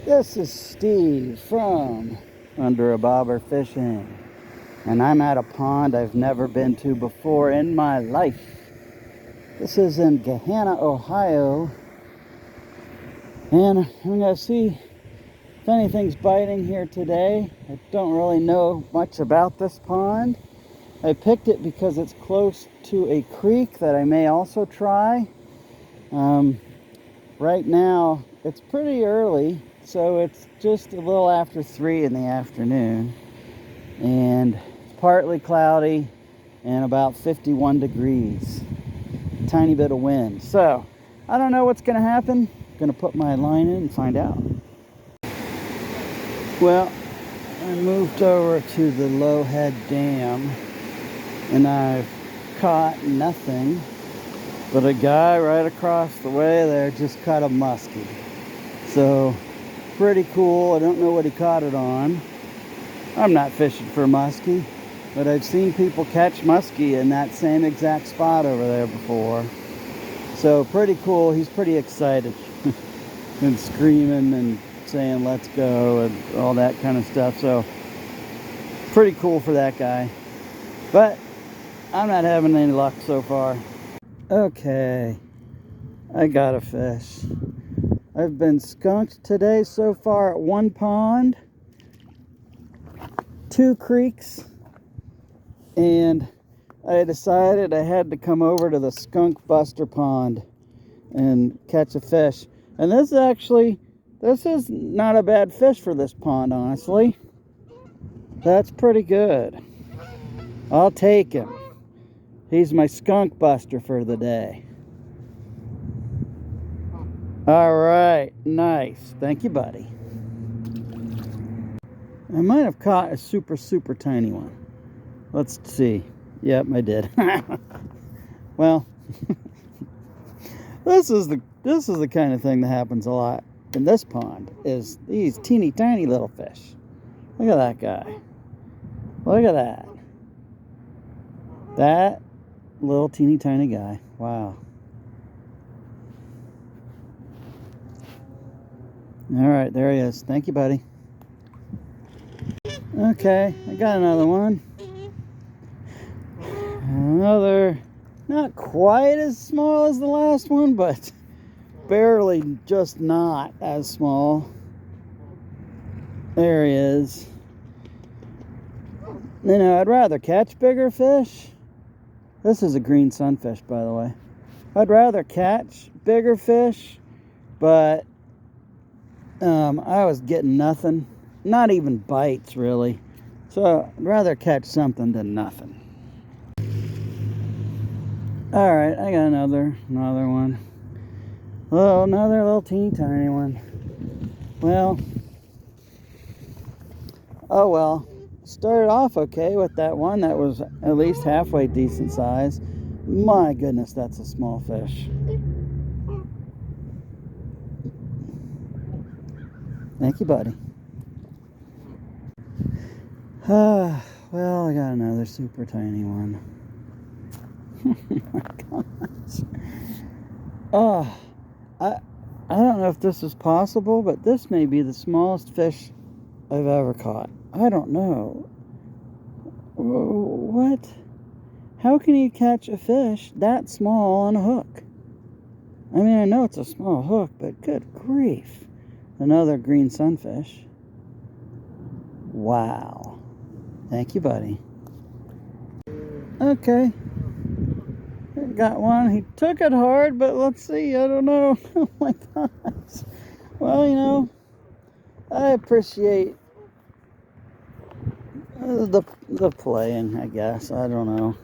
This is Steve from Under a Bobber Fishing, and I'm at a pond I've never been to before in my life. This is in Gahanna, Ohio, and I'm going to see if anything's biting here today. I don't really know much about this pond. I picked it because it's close to a creek that I may also try. Right now, it's pretty early, so it's just a little after 3 in the afternoon, and it's partly cloudy and about 51 degrees. A tiny bit of wind. So, I don't know what's going to happen. I'm going to put my line in and find out. Well, I moved over to the Lowhead Dam, and I've caught nothing. But a guy right across the way there just caught a muskie. So, pretty cool. I don't know what he caught it on. I'm not fishing for muskie, but I've seen people catch muskie in that same exact spot over there before. So, pretty cool. He's pretty excited and screaming and saying, "Let's go," and all that kind of stuff. So, pretty cool for that guy. But I'm not having any luck so far. Okay, I got a fish. I've been skunked today so far at one pond, 2 creeks, and I decided I had to come over to the Skunk Buster Pond and catch a fish. And this is not a bad fish for this pond, honestly. That's pretty good. I'll take him. He's my skunk buster for the day. All right, nice. Thank you, buddy. I might have caught a super tiny one. Let's see. Yep, I did. Well, this is the kind of thing that happens a lot in this pond, is these teeny tiny little fish. Look at that guy. Look at that. That little teeny tiny guy. Wow. All right, there he is. Thank you, buddy. Okay, I got another one. Another, not quite as small as the last one, but barely just not as small. There he is. You know, I'd rather catch bigger fish. This is a green sunfish, by the way. I'd rather catch bigger fish, but I was getting nothing. Not even bites, really. So I'd rather catch something than nothing. All right, I got another one. Another little teeny tiny one. Well, oh well. Started off okay with that one that was at least halfway decent size. My goodness, that's a small fish. Thank you, buddy. Well, I got another super tiny one. Oh my gosh. I don't know if this is possible, but this may be the smallest fish I've ever caught. I don't know. What? How can you catch a fish that small on a hook? I mean, I know it's a small hook, but good grief. Another green sunfish. Wow. Thank you, buddy. Okay. Got one. He took it hard, but let's see. I don't know. Oh my gosh. Well, you know, I appreciate the playing, I guess. I don't know.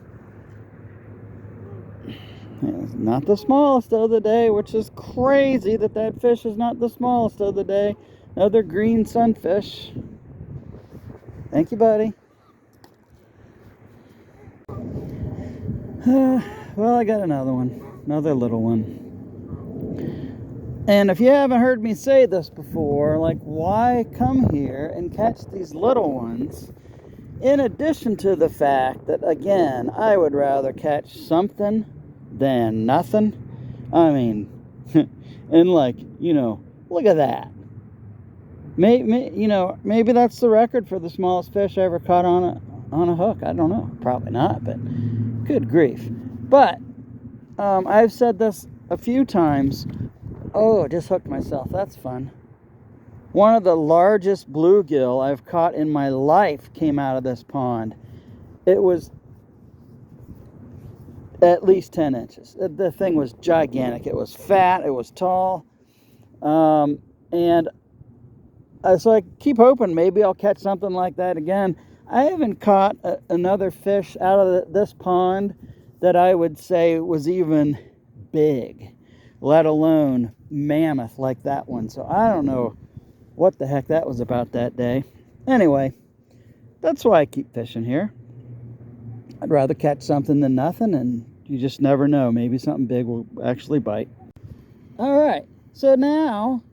It's not the smallest of the day, which is crazy that fish is not the smallest of the day. Another green sunfish. Thank you, buddy. Well, I got another one. Another little one. And if you haven't heard me say this before, like, why come here and catch these little ones? In addition to the fact that, again, I would rather catch something than nothing. I mean, and like, you know, look at that. Maybe that's the record for the smallest fish I ever caught on a hook. I don't know. Probably not, but good grief. But I've said this a few times. Oh, just hooked myself. That's fun. One of the largest bluegill I've caught in my life came out of this pond. It was at least 10 inches. The thing was gigantic. It was fat. It was tall. And so I keep hoping maybe I'll catch something like that again. I haven't caught another fish out of this pond that I would say was even big, let alone mammoth like that one. So I don't know what the heck that was about that day. Anyway, that's why I keep fishing here. I'd rather catch something than nothing, and you just never know. Maybe something big will actually bite. All right, so now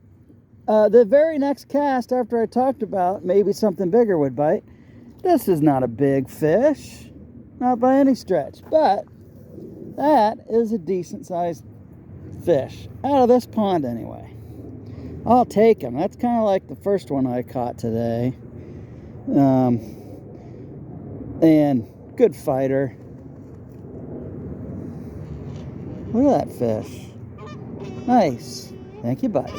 the very next cast after I talked about maybe something bigger would bite. This is not a big fish, not by any stretch, but that is a decent sized fish, out of this pond anyway. I'll take him. That's kind of like the first one I caught today. And good fighter. Look at that fish. Nice. Thank you, buddy.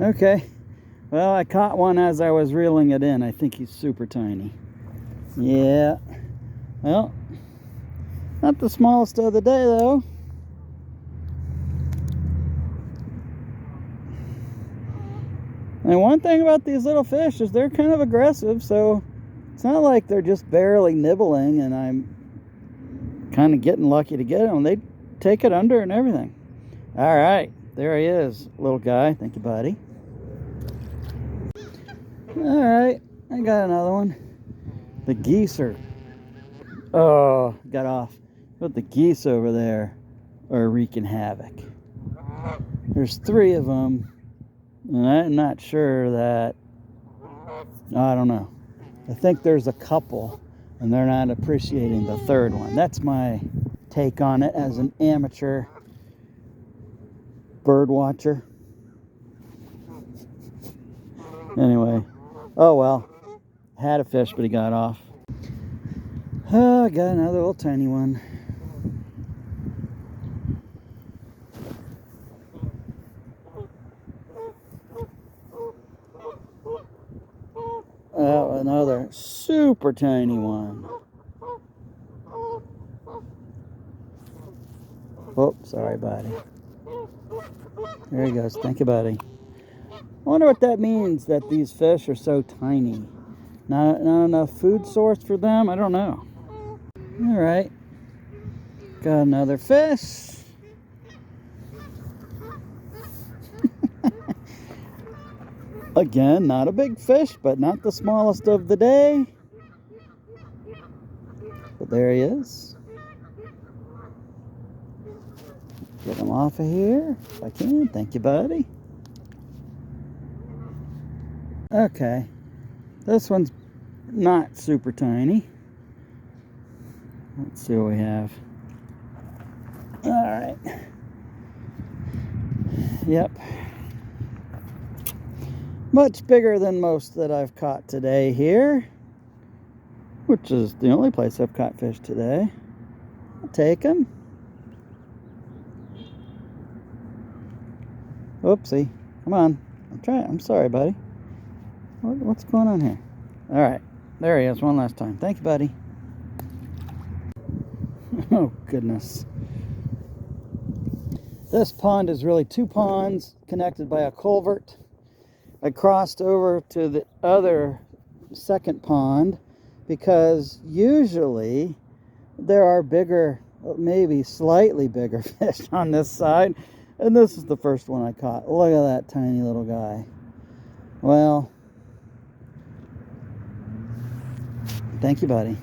Okay. Well, I caught one as I was reeling it in. I think he's super tiny. Yeah. Well, not the smallest of the day, though. And one thing about these little fish is they're kind of aggressive, so it's not like they're just barely nibbling and I'm kind of getting lucky to get them. They take it under and everything. All right, there he is, little guy. Thank you, buddy. All right, I got another one. The geese are, oh, got off. But the geese over there are wreaking havoc. There's 3 of them. And I'm not sure that, I don't know. I think there's a couple and they're not appreciating the 3rd one. That's my take on it as an amateur bird watcher. Anyway, oh well. Had a fish, but he got off. Oh, I got another little tiny one. Oh, another super tiny one. Oh, sorry, buddy. There he goes. Thank you, buddy. I wonder what that means, that these fish are so tiny. Not enough food source for them? I don't know. All right. Got another fish. Again, not a big fish, but not the smallest of the day. But there he is. Get him off of here if I can. Thank you, buddy. Okay. This one's not super tiny. Let's see what we have. All right. Yep. Much bigger than most that I've caught today here, which is the only place I've caught fish today. I'll take them. Oopsie. Come on. I'm trying. I'm sorry, buddy. What's going on here? All right. There he is one last time. Thank you, buddy. Oh, goodness. This pond is really 2 ponds connected by a culvert. I crossed over to the other second pond because usually there are bigger, maybe slightly bigger fish on this side. And this is the first one I caught. Look at that tiny little guy. Well, thank you, buddy.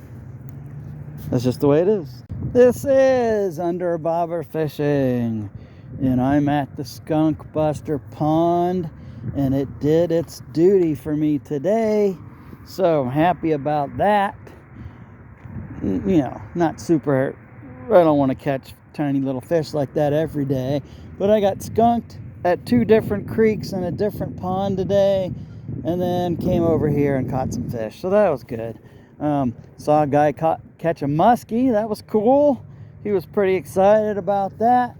That's just the way it is. This is Under Bobber Fishing. And I'm at the Skunk Buster Pond. And it did its duty for me today, so I'm happy about that. You know, not super I don't want to catch tiny little fish like that every day. But I got skunked at 2 different creeks in a different pond today, and then came over here and caught some fish. So that was good. Saw a guy catch a muskie. That was cool. He was pretty excited about that.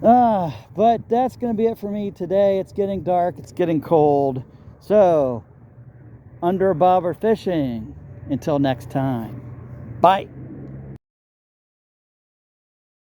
But that's going to be it for me today. It's getting dark. It's getting cold. So, under a bobber fishing. Until next time. Bye.